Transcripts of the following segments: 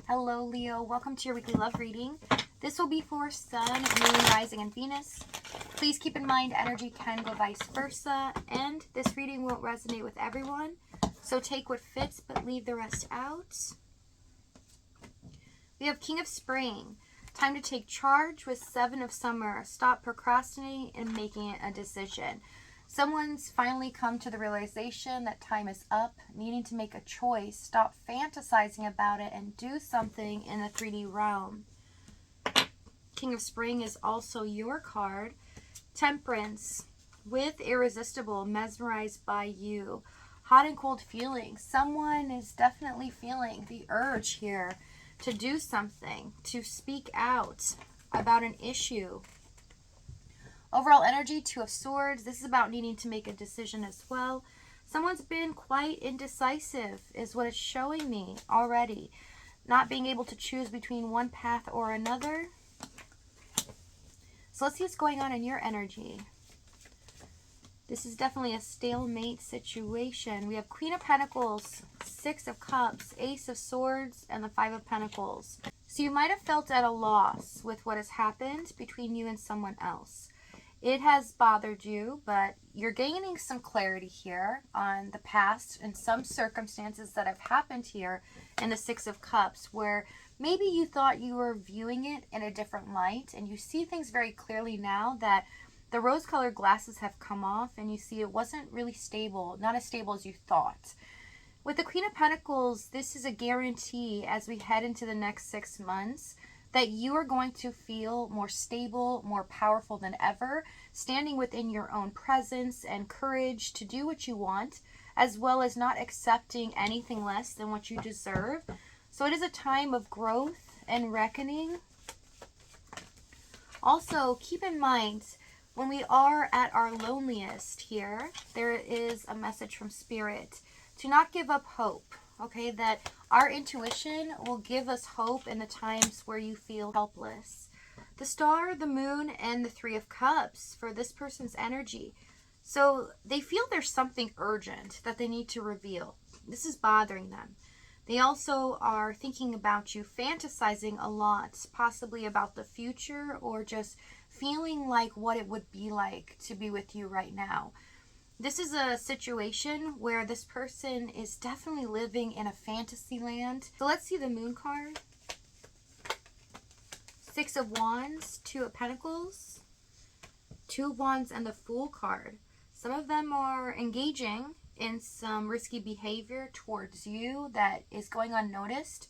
Hello, Leo. Welcome to your weekly love reading. This will be for Sun, Moon, Rising, and Venus. Please keep in mind energy can go vice versa, and this reading won't resonate with everyone. So take what fits, but leave the rest out. We have King of Spring. Time to take charge with Seven of Summer. Stop procrastinating and making it a decision. Someone's finally come to the realization that time is up, needing to make a choice. Stop fantasizing about it and do something in the 3D realm. King of Spring is also your card. Temperance. With Irresistible, mesmerized by you. Hot and cold feelings. Someone is definitely feeling the urge here to do something, to speak out about an issue. Overall energy, Two of Swords. This is about needing to make a decision as well. Someone's been quite indecisive is what it's showing me already. Not being able to choose between one path or another. So let's see what's going on in your energy. This is definitely a stalemate situation. We have Queen of Pentacles, Six of Cups, Ace of Swords, and the Five of Pentacles. So you might have felt at a loss with what has happened between you and someone else. It has bothered you, but you're gaining some clarity here on the past and some circumstances that have happened here in the Six of Cups, where maybe you thought you were viewing it in a different light, and you see things very clearly now that the rose-colored glasses have come off, and you see it wasn't really stable, not as stable as you thought. With the Queen of Pentacles, this is a guarantee as we head into the next 6 months that you are going to feel more stable, more powerful than ever, standing within your own presence and courage to do what you want, as well as not accepting anything less than what you deserve. So it is a time of growth and reckoning. Also, keep in mind, when we are at our loneliest here, there is a message from Spirit to not give up hope. Okay, that our intuition will give us hope in the times where you feel helpless. The Star, the Moon, and the Three of Cups for this person's energy. So they feel there's something urgent that they need to reveal. This is bothering them. They also are thinking about you, fantasizing a lot, possibly about the future, or just feeling like what it would be like to be with you right now. This is a situation where this person is definitely living in a fantasy land. So let's see the Moon card. Six of Wands, Two of Pentacles, Two of Wands, and the Fool card. Some of them are engaging in some risky behavior towards you that is going unnoticed.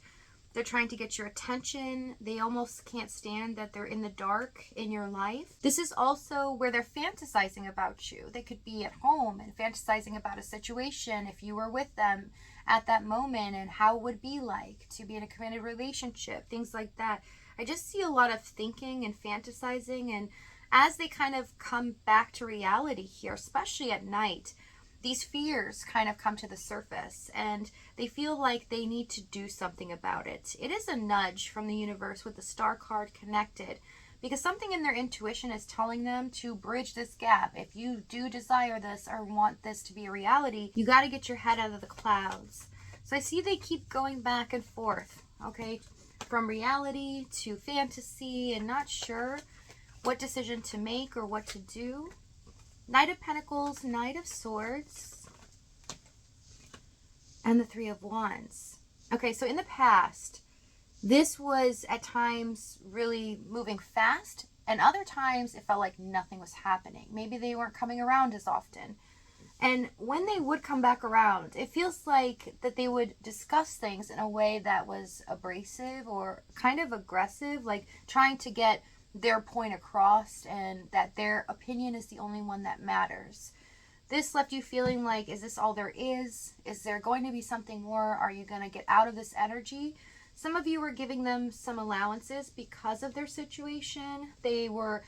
They're trying to get your attention. They almost can't stand that they're in the dark in your life. This is also where they're fantasizing about you. They could be at home and fantasizing about a situation if you were with them at that moment and how it would be like to be in a committed relationship, things like that. I just see a lot of thinking and fantasizing, and as they kind of come back to reality here, especially at night, these fears kind of come to the surface and they feel like they need to do something about it. It is a nudge from the universe with the Star card connected, because something in their intuition is telling them to bridge this gap. If you do desire this or want this to be a reality, you got to get your head out of the clouds. So I see they keep going back and forth, okay, from reality to fantasy and not sure what decision to make or what to do. Knight of Pentacles, Knight of Swords, and the Three of Wands. Okay, so in the past, this was at times really moving fast, and other times it felt like nothing was happening. Maybe they weren't coming around as often. And when they would come back around, it feels like that they would discuss things in a way that was abrasive or kind of aggressive, like trying to get their point across and that their opinion is the only one that matters. This left you feeling like, is this all there is? Is there going to be something more? Are you going to get out of this energy? Some of you were giving them some allowances because of their situation. They were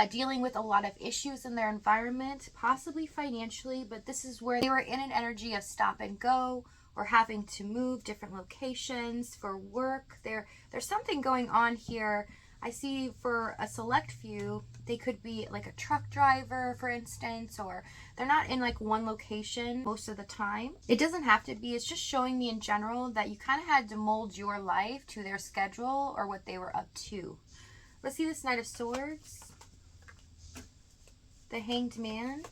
dealing with a lot of issues in their environment, possibly financially, but this is where they were in an energy of stop and go or having to move different locations for work. There's something going on here I see for a select few, they could be like a truck driver, for instance, or they're not in like one location most of the time. It doesn't have to be. It's just showing me in general that you kind of had to mold your life to their schedule or what they were up to. Let's see this Knight of Swords, the Hanged Man,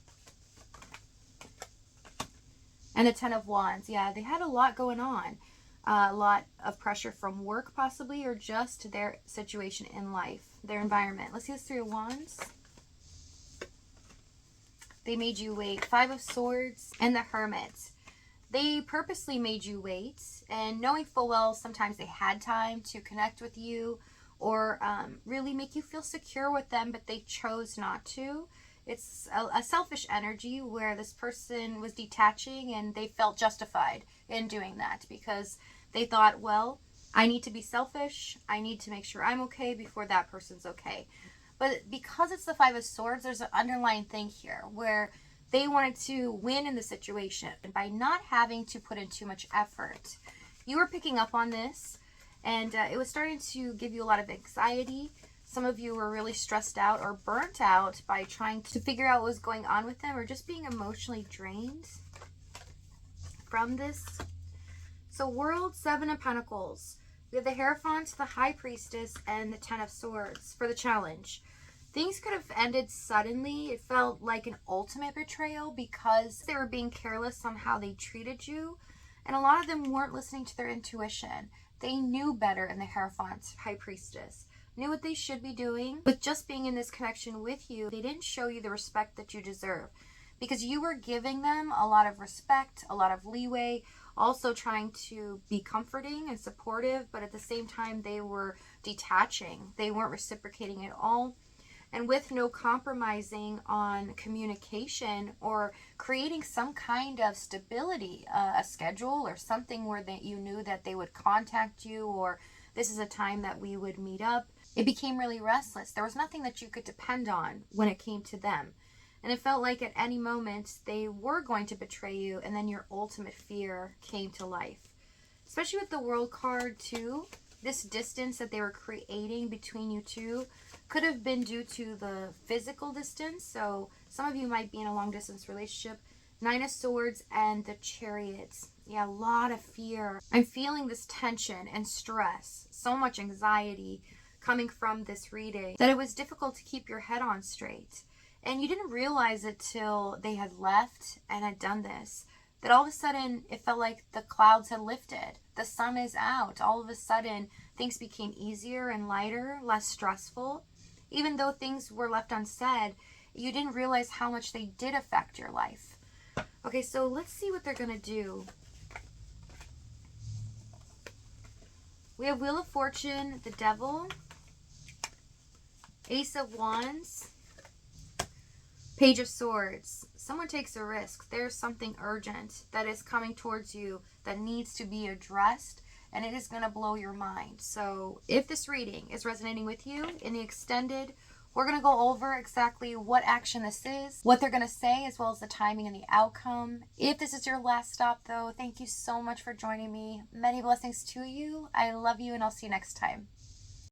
and the Ten of Wands. Yeah, they had a lot going on. A lot of pressure from work possibly, or just their situation in life, their environment. Let's see this Three of Wands. They made you wait. Five of Swords and the Hermit. They purposely made you wait, and knowing full well sometimes they had time to connect with you or really make you feel secure with them, but they chose not to. It's a selfish energy where this person was detaching and they felt justified in doing that because they thought, well, I need to be selfish. I need to make sure I'm okay before that person's okay. But because it's the Five of Swords, there's an underlying thing here where they wanted to win in the situation. And by not having to put in too much effort, you were picking up on this, and it was starting to give you a lot of anxiety. Some of you were really stressed out or burnt out by trying to figure out what was going on with them, or just being emotionally drained from this. So World, Seven of Pentacles. We have the Hierophant, the High Priestess, and the Ten of Swords for the challenge. Things could have ended suddenly. It felt like an ultimate betrayal because they were being careless on how they treated you. And a lot of them weren't listening to their intuition. They knew better in the Hierophant, High Priestess. Knew what they should be doing. With just being in this connection with you, they didn't show you the respect that you deserve. Because you were giving them a lot of respect, a lot of leeway, also trying to be comforting and supportive, but at the same time they were detaching. They weren't reciprocating at all. And with no compromising on communication or creating some kind of stability, a schedule or something where that you knew that they would contact you, or this is a time that we would meet up, it became really restless. There was nothing that you could depend on when it came to them. And it felt like at any moment they were going to betray you, and then your ultimate fear came to life. Especially with the World card too, this distance that they were creating between you two could have been due to the physical distance. So some of you might be in a long distance relationship. Nine of Swords and the Chariot. Yeah, a lot of fear. I'm feeling this tension and stress, so much anxiety coming from this reading that it was difficult to keep your head on straight. And you didn't realize it till they had left and had done this, that all of a sudden it felt like the clouds had lifted. The sun is out. All of a sudden things became easier and lighter, less stressful. Even though things were left unsaid, you didn't realize how much they did affect your life. Okay, so let's see what they're going to do. We have Wheel of Fortune, the Devil, Ace of Wands, Page of Swords. Someone takes a risk. There's something urgent that is coming towards you that needs to be addressed, and it is going to blow your mind. So if this reading is resonating with you in the extended, we're going to go over exactly what action this is, what they're going to say, as well as the timing and the outcome. If this is your last stop, though, thank you so much for joining me. Many blessings to you. I love you, and I'll see you next time.